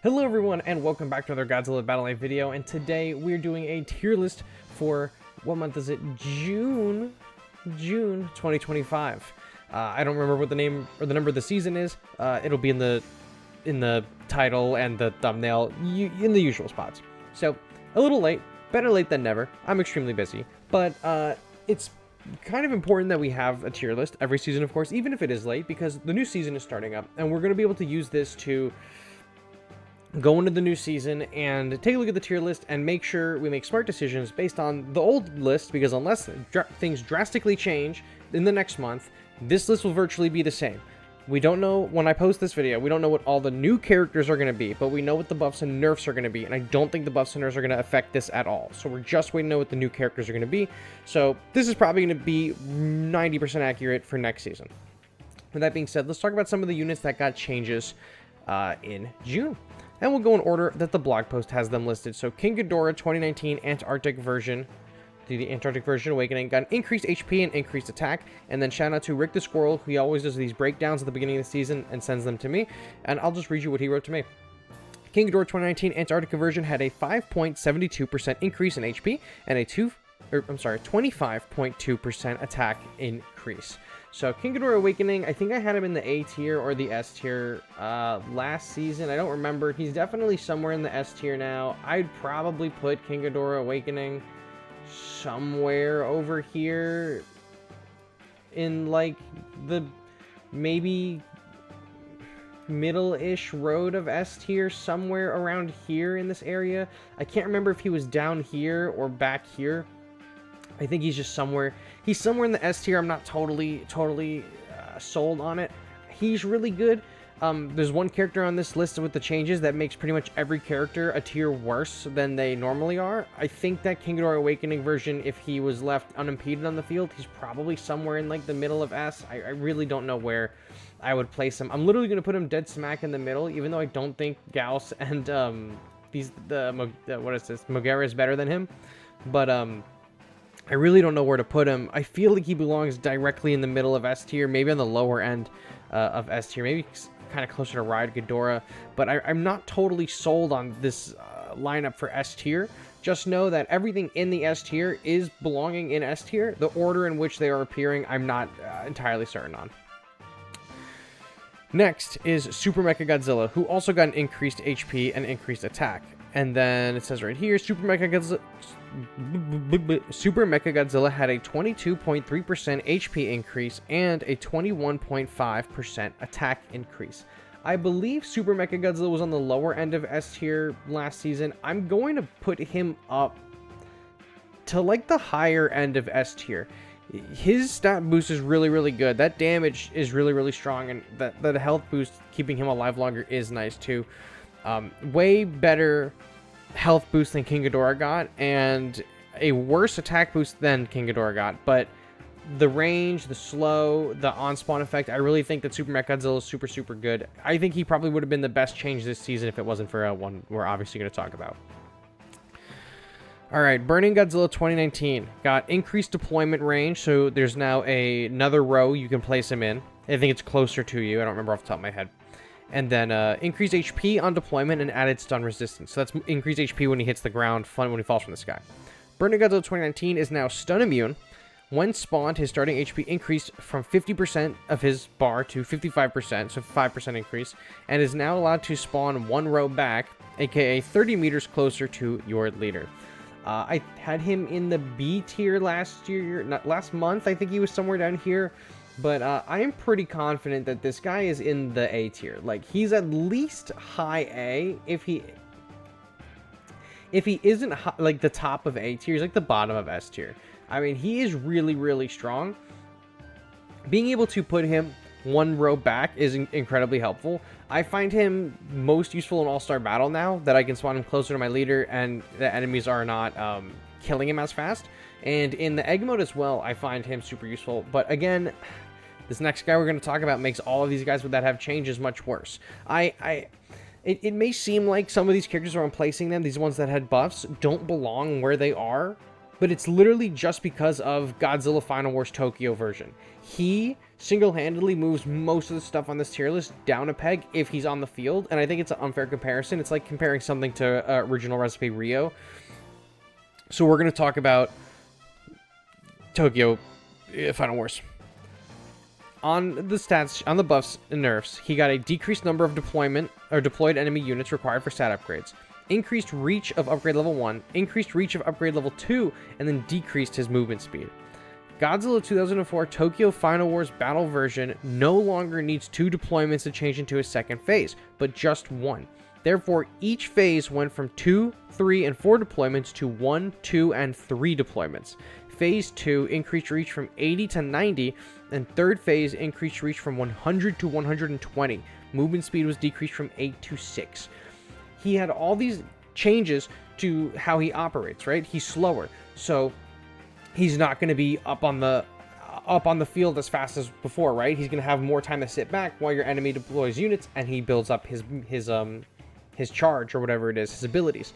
Hello everyone and welcome back to another Godzilla Battle Line video, and today we're doing a tier list for, what month is it? June 2025. I don't remember what the name or the number of the season is. It'll be in the title and the thumbnail in the usual spots. So a little late, better late than never. I'm extremely busy, but it's kind of important that we have a tier list every season, of course, even if it is late, because the new season is starting up and we're going to be able to use this to go into the new season and take a look at the tier list and make sure we make smart decisions based on the old list, because unless things drastically change in the next month, this list will virtually be the same. We don't know, when I post this video, we don't know what all the new characters are going to be, but we know what the buffs and nerfs are going to be, and I don't think the buffs and nerfs are going to affect this at all. So we're just waiting to know what the new characters are going to be. So this is probably going to be 90% accurate for next season. With that being said, let's talk about some of the units that got changes in June. And we'll go in order that the blog post has them listed. So King Ghidorah 2019 Antarctic version, the Antarctic version Awakening, got an increased HP and increased attack. And then shout out to Rick the Squirrel, who always does these breakdowns at the beginning of the season and sends them to me. And I'll just read you what he wrote to me. King Ghidorah 2019 Antarctica version had a 5.72% increase in HP and a 25.2% attack increase. So King Ghidorah Awakening, I think I had him in the A tier or the S tier last season. I don't remember. He's definitely somewhere in the S tier now. I'd probably put King Ghidorah Awakening somewhere over here in like the maybe middle-ish road of S tier, somewhere around here in this area. I can't remember if he was down here or back here. I think he's just somewhere. He's somewhere in the S tier. I'm not totally sold on it. He's really good. There's one character on this list with the changes that makes pretty much every character a tier worse than they normally are. I think that King Ghidorah Awakening version, if he was left unimpeded on the field, he's probably somewhere in like the middle of S. I really don't know where I would place him. I'm literally going to put him dead smack in the middle, even though I don't think Gauss and Mogera is better than him. But I really don't know where to put him. I feel like he belongs directly in the middle of S tier, maybe on the lower end of S tier, maybe kind of closer to Ride Ghidorah, but I'm not totally sold on this lineup for S tier. Just know that everything in the S tier is belonging in S tier. The order in which they are appearing, I'm not entirely certain on. Next is Super Mechagodzilla, who also got an increased HP and increased attack. And then it says right here, Super Mechagodzilla had a 22.3% HP increase and a 21.5% attack increase. I believe Super Mechagodzilla was on the lower end of S tier last season. I'm going to put him up to like the higher end of S tier. His stat boost is really good. That damage is really strong, and the health boost, keeping him alive longer, is nice too. Way better health boost than King Ghidorah got, and a worse attack boost than King Ghidorah got. But the range, the slow, the on-spawn effect, I really think that Super Mechagodzilla is super good. I think he probably would have been the best change this season if it wasn't for one we're obviously going to talk about. Alright, Burning Godzilla 2019 got increased deployment range, so there's now another row you can place him in. I think it's closer to you. I don't remember off the top of my head. And then increased HP on deployment and added stun resistance. So that's increased HP when he hits the ground, fun when he falls from the sky. Burning Godzilla 2019 is now stun immune. When spawned, his starting HP increased from 50% of his bar to 55%, so 5% increase, and is now allowed to spawn one row back, aka 30 meters closer to your leader. I had him in the B tier last month. I think he was somewhere down here. But I am pretty confident that this guy is in the A tier. Like, he's at least high A. If he isn't like the top of A tier, he's like the bottom of S tier. I mean, he is really strong. Being able to put him one row back is incredibly helpful. I find him most useful in All-Star Battle now that I can spawn him closer to my leader and the enemies are not killing him as fast. And in the egg mode as well, I find him super useful. But again, this next guy we're going to talk about makes all of these guys that have changes much worse. It may seem like some of these characters, where I'm placing them, these ones that had buffs, don't belong where they are. but it's literally just because of Godzilla Final Wars Tokyo version. He single-handedly moves most of the stuff on this tier list down a peg if he's on the field, and I think it's an unfair comparison. It's like comparing something to Original Recipe Rio. So we're going to talk about Tokyo Final Wars. On the stats, on the buffs and nerfs, he got a decreased number of deployed enemy units required for stat upgrades, increased reach of upgrade level 1, increased reach of upgrade level 2, and then decreased his movement speed. Godzilla 2004 Tokyo Final Wars Battle version no longer needs 2 deployments to change into a second phase, but just 1. Therefore, each phase went from 2, 3, and 4 deployments to 1, 2, and 3 deployments. Phase 2 increased reach from 80 to 90, and third phase increased reach from 100 to 120. Movement speed was decreased from 8 to 6. He had all these changes to how he operates, right? He's slower, so he's not going to be up on the field as fast as before, right? He's going to have more time to sit back while your enemy deploys units, and he builds up his charge or whatever it is, his abilities.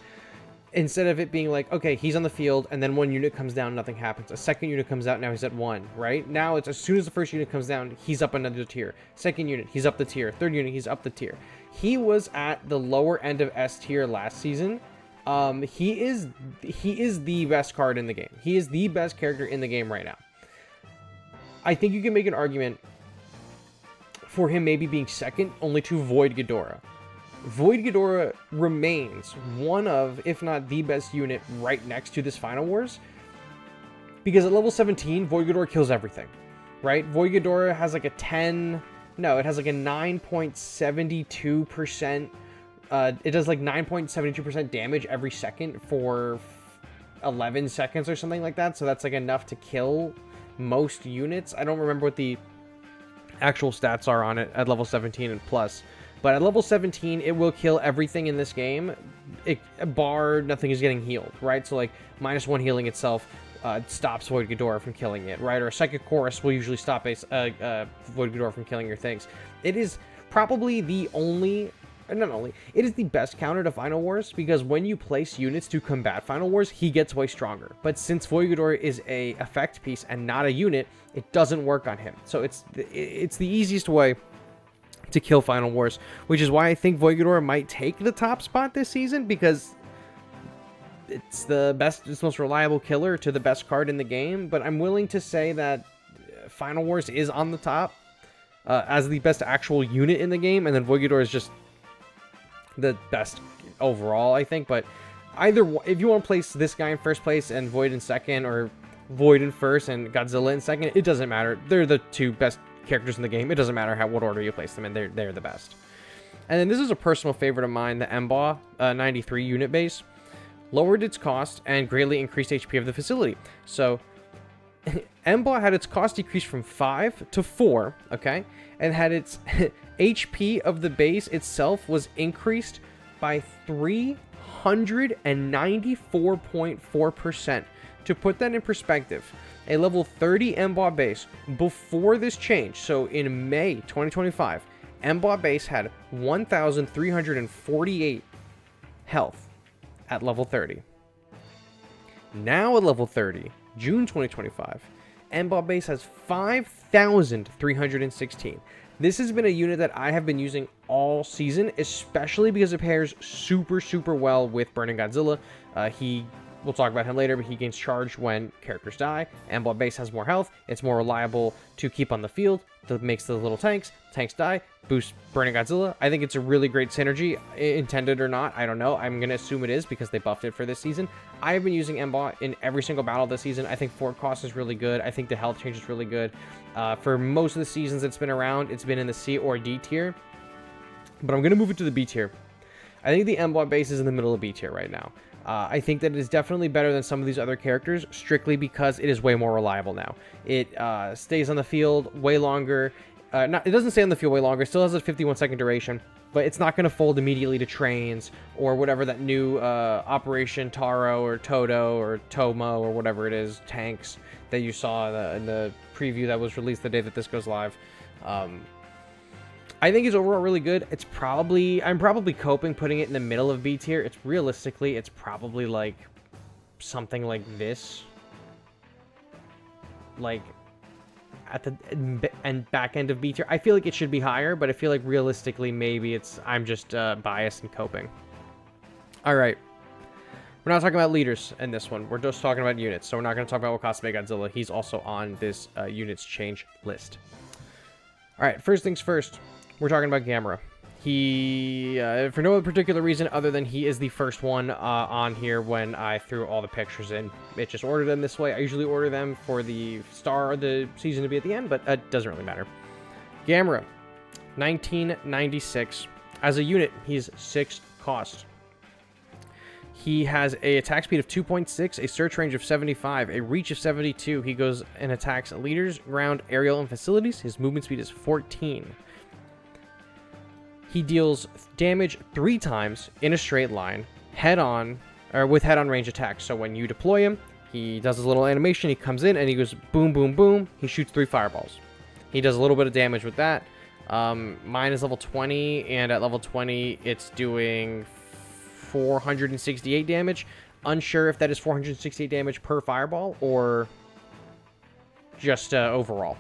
Instead of it being like, okay, he's on the field, and then one unit comes down, nothing happens. A second unit comes out, now he's at 1, right? Now it's as soon as the first unit comes down, he's up another tier. Second unit, he's up the tier. Third unit, he's up the tier. He was at the lower end of S tier last season. He is the best card in the game. He is the best character in the game right now. I think you can make an argument for him maybe being second only to Void Ghidorah. Void Ghidorah remains one of, if not the best unit right next to this Final Wars. Because at level 17, Void Ghidorah kills everything, right? Void Ghidorah has like a 9.72%. It does like 9.72% damage every second for 11 seconds or something like that. So that's like enough to kill most units. I don't remember what the actual stats are on it at level 17 and plus. But at level 17, it will kill everything in this game, bar nothing is getting healed, right? So like -1 healing itself stops Void Ghidorah from killing it, right? Or a Psychic Chorus will usually stop a Void Ghidorah from killing your things. It is probably the only, not only, it is the best counter to Final Wars, because when you place units to combat Final Wars, he gets way stronger. But since Void Ghidorah is a effect piece and not a unit, it doesn't work on him. So it's the easiest way to kill Final Wars, which is why I think Void Ghidorah might take the top spot this season, because it's the best, it's most reliable killer to the best card in the game. But I'm willing to say that Final Wars is on the top as the best actual unit in the game, and then Void Ghidorah is just the best overall, I think. But either, if you want to place this guy in first place and Void in second, or Void in first and Godzilla in second, it doesn't matter. They're the two best characters in the game. It doesn't matter what order you place them in. They're the best. And then this is a personal favorite of mine, the Mbaw 93 unit base. Lowered its cost and greatly increased HP of the facility. So Mbaw had its cost decreased from 5 to 4, okay? And had its HP of the base itself was increased by 394.4%. To put that in perspective, a level 30 Mbaw base before this change, so in May 2025, Mbaw base had 1,348 health at level 30. Now at level 30, June 2025, Mbaw base has 5,316. This has been a unit that I have been using all season, especially because it pairs super, super well with Burning Godzilla. We'll talk about him later, but he gains charge when characters die. Mbaw base has more health. It's more reliable to keep on the field. That makes the little tanks die, boost Burning Godzilla. I think it's a really great synergy, intended or not. I don't know. I'm going to assume it is because they buffed it for this season. I've been using Mbaw in every single battle this season. I think Fort Cost is really good. I think the health change is really good. For most of the seasons it's been around, it's been in the C or D tier. But I'm going to move it to the B tier. I think the Mbaw base is in the middle of B tier right now. I think that it is definitely better than some of these other characters, strictly because it is way more reliable now. It stays on the field way longer. It doesn't stay on the field way longer. It still has a 51-second duration, but it's not going to fold immediately to trains or whatever that new Operation Taro or Toto or Tomo or whatever it is, tanks that you saw in the preview that was released the day that this goes live. I think it's overall really good. I'm probably coping putting it in the middle of B tier. It's probably like something like this, like at the and back end of B tier. I feel like it should be higher, but I feel like realistically maybe I'm just biased and coping. All right. We're not talking about leaders in this one. We're just talking about units. So we're not going to talk about Wakasebe Godzilla. He's also on this units change list. All right, first things first. We're talking about Gamera. He, for no particular reason other than he is the first one on here when I threw all the pictures in. It just ordered them this way. I usually order them for the star of the season to be at the end, but it doesn't really matter. Gamera, 1996. As a unit, he's 6 cost. He has a attack speed of 2.6, a search range of 75, a reach of 72. He goes and attacks leaders, ground, aerial, and facilities. His movement speed is 14. He deals damage 3 times in a straight line, head-on, or with head-on range attacks. So when you deploy him, he does his little animation, he comes in, and he goes boom, boom, boom. He shoots 3 fireballs. He does a little bit of damage with that. Mine is level 20, and at level 20, it's doing 468 damage. Unsure if that is 468 damage per fireball or just overall.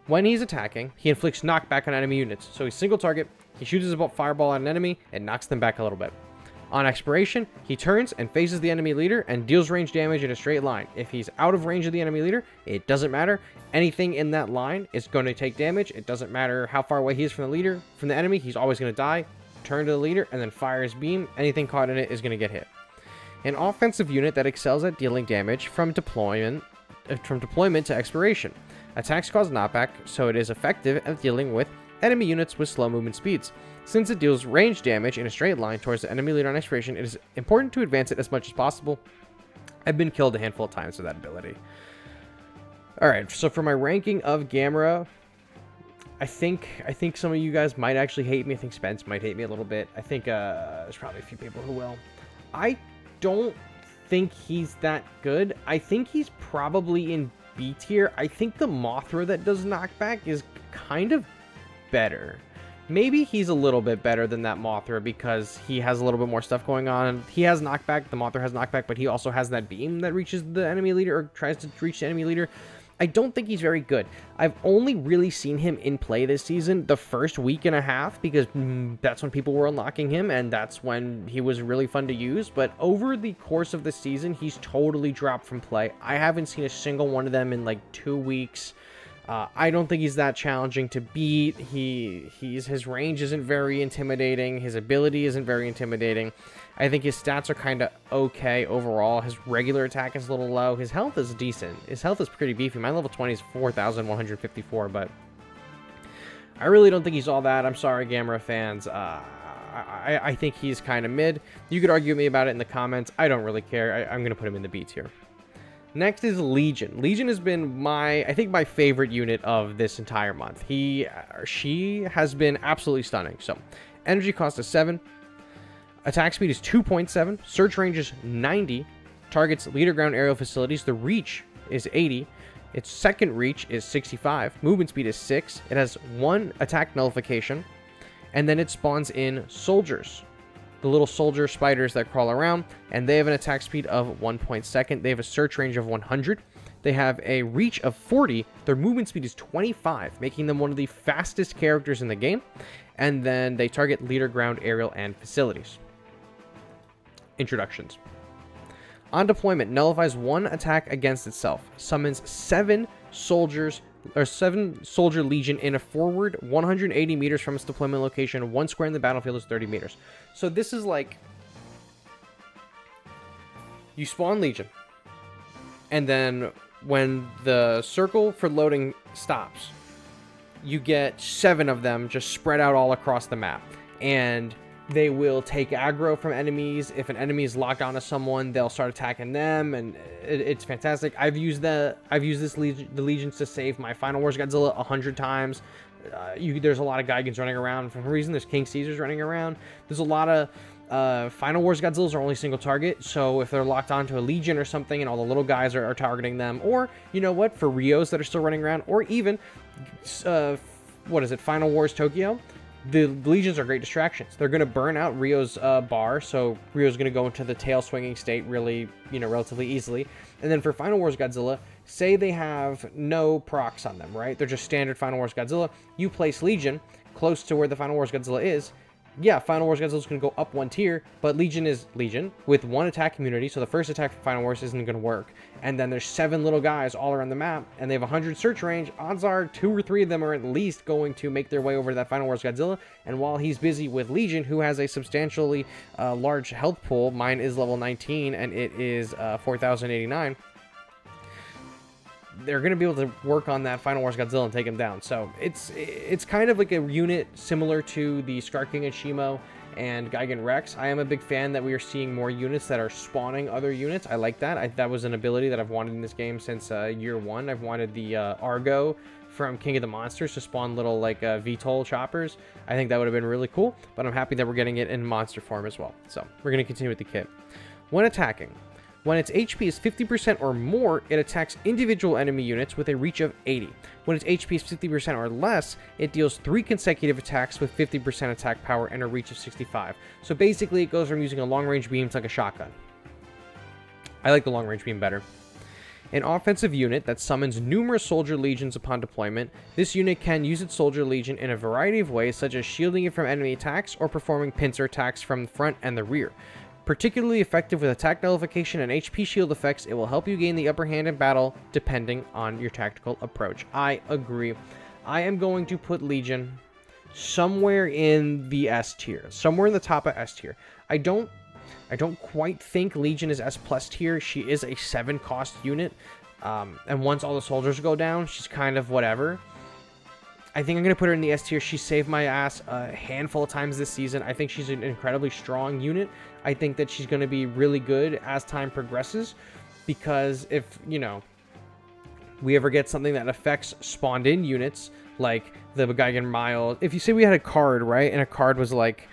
When he's attacking, he inflicts knockback on enemy units. So he's single target, he shoots his fireball at an enemy and knocks them back a little bit. On expiration, he turns and faces the enemy leader and deals range damage in a straight line. If he's out of range of the enemy leader, it doesn't matter. Anything in that line is going to take damage. It doesn't matter how far away he is from the leader, from the enemy, he's always going to die. Turn to the leader and then fire his beam. Anything caught in it is going to get hit. An offensive unit that excels at dealing damage from deployment to expiration. Attacks cause knockback, so it is effective at dealing with enemy units with slow movement speeds. Since it deals range damage in a straight line towards the enemy leader on expiration, it is important to advance it as much as possible. I've been killed a handful of times with that ability. Alright, so for my ranking of Gamera, I think some of you guys might actually hate me. I think Spence might hate me a little bit. I think there's probably a few people who will. I don't think he's that good. I think he's probably in B tier. I think the Mothra that does knockback is kind of better. Maybe he's a little bit better than that Mothra because he has a little bit more stuff going on. He has knockback. The Mothra has knockback, but he also has that beam that reaches the enemy leader or tries to reach the enemy leader. I don't think he's very good. I've only really seen him in play this season the first week and a half because that's when people were unlocking him and that's when he was really fun to use. But over the course of the season, he's totally dropped from play. I haven't seen a single one of them in like 2 weeks. I don't think he's that challenging to beat. His range isn't very intimidating. His ability isn't very intimidating. I think his stats are kind of okay overall. His regular attack is a little low. His health is decent. His health is pretty beefy. My level 20 is 4,154, but I really don't think he's all that. I'm sorry, Gamera fans. I think he's kind of mid. You could argue with me about it in the comments. I don't really care. I'm going to put him in the B tier. Next is Legion. Legion has been I think my favorite unit of this entire month. She has been absolutely stunning. So, energy cost is 7. Attack speed is 2.7. Search range is 90. Targets leader, ground, aerial facilities. The reach is 80. Its second reach is 65. Movement speed is 6. It has 1 attack nullification. And then it spawns in soldiers. The little soldier spiders that crawl around, and they have an attack speed of 1.2. They have a search range of 100. They have a reach of 40. Their movement speed is 25, making them one of the fastest characters in the game. And then they target leader, ground, aerial, and facilities. Introductions. On deployment, nullifies 1 attack against itself. Summons 7 soldier legion in a forward 180 meters from its deployment location. 1 square in the battlefield is 30 meters. So this is like you spawn legion, and then when the circle for loading stops, you get 7 of them just spread out all across the map, and they will take aggro from enemies. If an enemy is locked onto someone, they'll start attacking them, and it's fantastic. I've used the legions to save my Final Wars Godzilla 100 times. There's a lot of Gaigans running around for some reason. There's King Caesars running around. There's a lot of Final Wars Godzillas are only single target, so if they're locked onto a legion or something and all the little guys are targeting them, or you know what, for Rios that are still running around, or even Final Wars Tokyo, the legions are great distractions. They're going to burn out Rio's bar, so Rio's going to go into the tail swinging state really, relatively easily. And then for Final Wars Godzilla, say they have no procs on them, right? They're just standard Final Wars Godzilla. You place Legion close to where the Final Wars Godzilla is. Yeah, Final Wars Godzilla is going to go up one tier, but Legion is Legion with one attack immunity, so the first attack for Final Wars isn't going to work. And then there's 7 little guys all around the map, and they have 100 search range. Odds are 2 or 3 of them are at least going to make their way over to that Final Wars Godzilla. And while he's busy with Legion, who has a substantially large health pool, mine is level 19, and it is 4,089. They're going to be able to work on that Final Wars Godzilla and take him down. So it's kind of like a unit similar to the Scar King and Shimo and Gigan Rex. I am a big fan that we are seeing more units that are spawning other units. I like that. That was an ability that I've wanted in this game since year 1. I've wanted the Argo from King of the Monsters to spawn little like VTOL choppers. I think that would have been really cool, but I'm happy that we're getting it in monster form as well. So we're going to continue with the kit. When attacking, when its HP is 50% or more, it attacks individual enemy units with a reach of 80. When its HP is 50% or less, it deals 3 consecutive attacks with 50% attack power and a reach of 65. So basically, it goes from using a long-range beam to like a shotgun. I like the long-range beam better. An offensive unit that summons numerous soldier legions upon deployment. This unit can use its soldier legion in a variety of ways, such as shielding it from enemy attacks or performing pincer attacks from the front and the rear. Particularly effective with attack nullification and HP shield effects, it will help you gain the upper hand in battle depending on your tactical approach. I agree. I am going to put Legion somewhere in the S tier, somewhere in the top of S tier. I don't quite think Legion is S plus tier. She is a 7 cost unit, and once all the soldiers go down, she's kind of whatever. I think I'm going to put her in the S tier. She saved my ass a handful of times this season. I think she's an incredibly strong unit. I think that she's going to be really good as time progresses, because if, we ever get something that affects spawned in units, like the Gigan Miles. If you say we had a card, right, and a card was like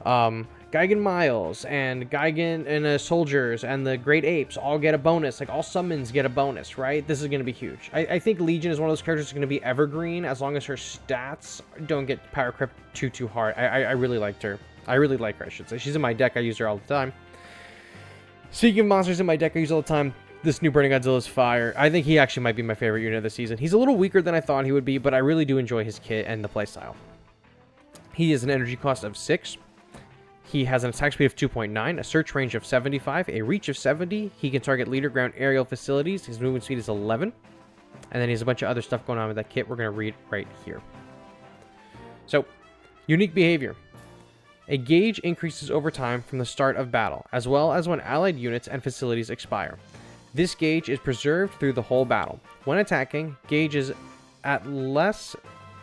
Gigan Miles and Gigan and soldiers and the Great Apes all get a bonus, like all summons get a bonus, right? This is going to be huge. I think Legion is one of those characters that's going to be evergreen as long as her stats don't get power crept too hard. I really liked her. I really like her, I should say. She's in my deck. I use her all the time. Speaking of monsters in my deck I use all the time, this new Burning Godzilla is fire. I think he actually might be my favorite unit of the season. He's a little weaker than I thought he would be, but I really do enjoy his kit and the playstyle. He has an energy cost of 6. He has an attack speed of 2.9, a search range of 75, a reach of 70. He can target leader ground aerial facilities. His movement speed is 11. And then he has a bunch of other stuff going on with that kit we're going to read right here. So, unique behavior. A gauge increases over time from the start of battle, as well as when allied units and facilities expire. This gauge is preserved through the whole battle. When attacking, gauge at less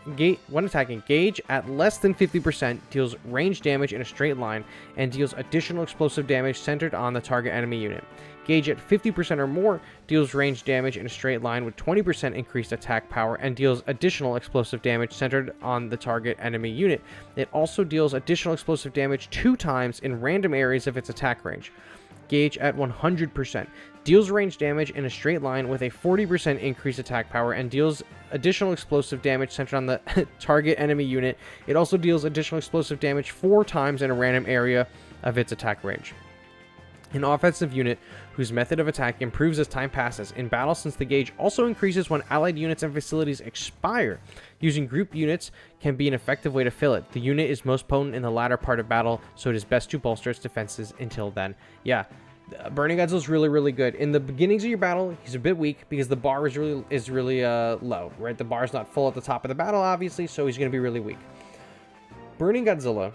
than 50% deals range damage in a straight line and deals additional explosive damage centered on the target enemy unit. Gauge at 50% or more deals range damage in a straight line with 20% increased attack power and deals additional explosive damage centered on the target enemy unit. It also deals additional explosive damage 2 times in random areas of its attack range. Gauge at 100% deals range damage in a straight line with a 40% increased attack power and deals additional explosive damage centered on the target enemy unit. It also deals additional explosive damage 4 times in a random area of its attack range. An offensive unit whose method of attack improves as time passes in battle, since the gauge also increases when allied units and facilities expire. Using group units can be an effective way to fill it. The unit is most potent in the latter part of battle, so it is best to bolster its defenses until then. Yeah, Burning Godzilla is really, really good. In the beginnings of your battle, he's a bit weak because the bar is really low, right? The bar is not full at the top of the battle, obviously, so he's going to be really weak. Burning Godzilla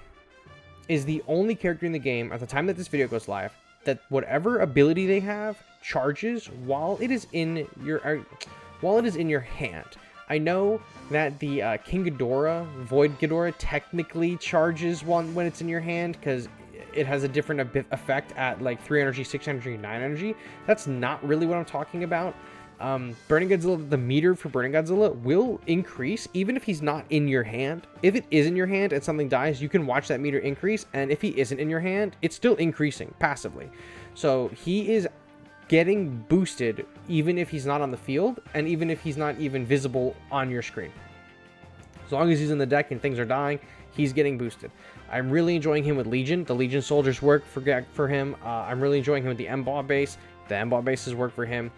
is the only character in the game at the time that this video goes live that whatever ability they have charges while it is in your hand. I know that the King Ghidorah, Void Ghidorah, technically charges when it's in your hand because it has a different effect at like 3 energy, 6 energy, 9 energy. That's not really what I'm talking about. Burning Godzilla, the meter for Burning Godzilla will increase even if he's not in your hand. If it is in your hand and something dies, you can watch that meter increase, and if he isn't in your hand, it's still increasing passively. So he is getting boosted even if he's not on the field and even if he's not even visible on your screen. As long as he's in the deck and things are dying, he's getting boosted. I'm really enjoying him with Legion. The Legion soldiers work for him. I'm really enjoying him with the M-Ball base. The M-Ball bases work for him.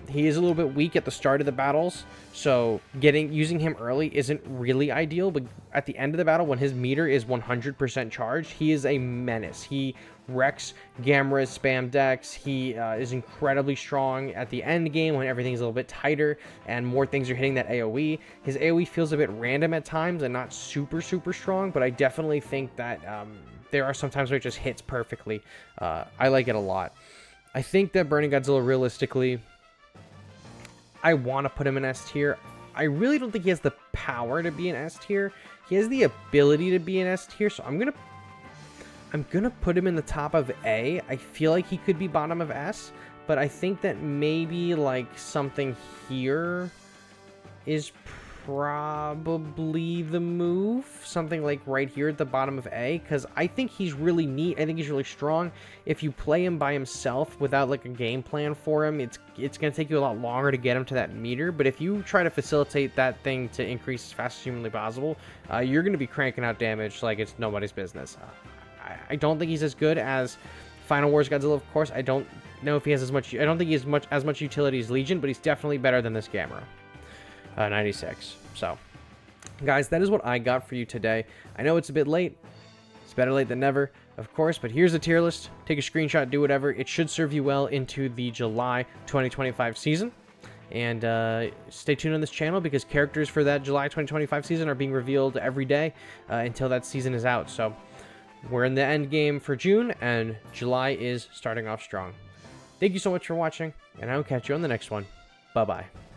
He is a little bit weak at the start of the battles, so using him early isn't really ideal, but at the end of the battle, when his meter is 100% charged, he is a menace. He wrecks Gamera's spam decks. He is incredibly strong at the end game when everything's a little bit tighter and more things are hitting that AoE. His AoE feels a bit random at times and not super strong, but I definitely think that there are some times where it just hits perfectly. I like it a lot. I think that Burning Godzilla, realistically, I want to put him in S tier. I really don't think he has the power to be an S tier. He has the ability to be an S tier, so I'm gonna put him in the top of A. I feel like he could be bottom of S, but I think that maybe like something here is probably the move. Something like right here at the bottom of A, because I think he's really neat. I think he's really strong. If you play him by himself without like a game plan for him, it's going to take you a lot longer to get him to that meter. But if you try to facilitate that thing to increase as fast as humanly possible, you're going to be cranking out damage like it's nobody's business. I don't think he's as good as Final Wars Godzilla, of course. I don't know if he has as much. I don't think he has as much utility as Legion, but he's definitely better than this Gamera. 96. So, guys, that is what I got for you today. I know it's a bit late. It's better late than never, of course, but here's the tier list. Take a screenshot, do whatever. It should serve you well into the July 2025 season. And stay tuned on this channel because characters for that July 2025 season are being revealed every day until that season is out. So, we're in the end game for June, and July is starting off strong. Thank you so much for watching, and I will catch you on the next one. Bye-bye.